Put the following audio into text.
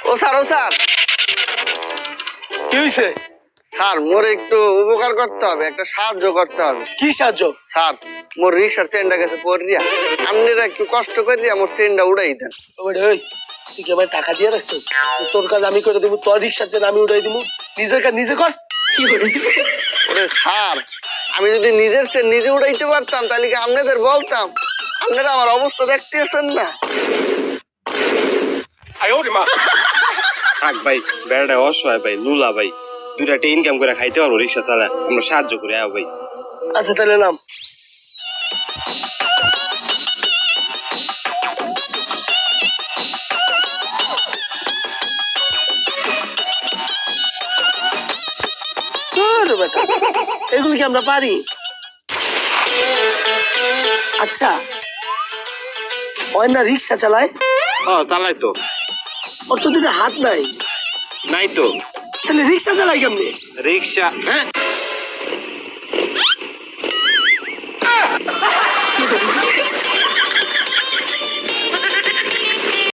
ও sir কি হয়েছে? Sir মোর একটু উপকার করতে হবে, একটা সাহায্য করতে হবে। কি সাহায্য? স্যার মোর রিক্সার চেনটা গেছে পড়িয়া, আপনারা একটু কষ্ট করিয়া মোর চেনটা উড়াই দেন। ওই তুই কি আমার টাকা দিয়ে রাখছো? তোর কাজ আমি করে দেবো, তোর রিক্সার চেন আমি উঠাই দিব। নিজের কাজ নিজে কর। ওরে স্যার, আমি যদি নিজের চেন নিজে উড়াইতে পারতাম তাহলে কি আপনাদের বলতাম? আপনারা আমার অবস্থা দেখতেছেন না। থাক ভাই, বেড়াটা অসহায় ভাই, নুলা ভাই, দুটা ইনকাম করে খাইতে পারবো, রিক্সা চালা, আমরা সাহায্য করে আও ভাই। আচ্ছা তাহলে নাম। এগুলো কি আমরা পারি? আচ্ছা, ওই না রিক্সা চালায়? চালাই তো। ওর তো দুটো হাত নাই। নাই তো। তাহলে রিক্সা চালাই কেমনি? রিক্সা, হ্যাঁ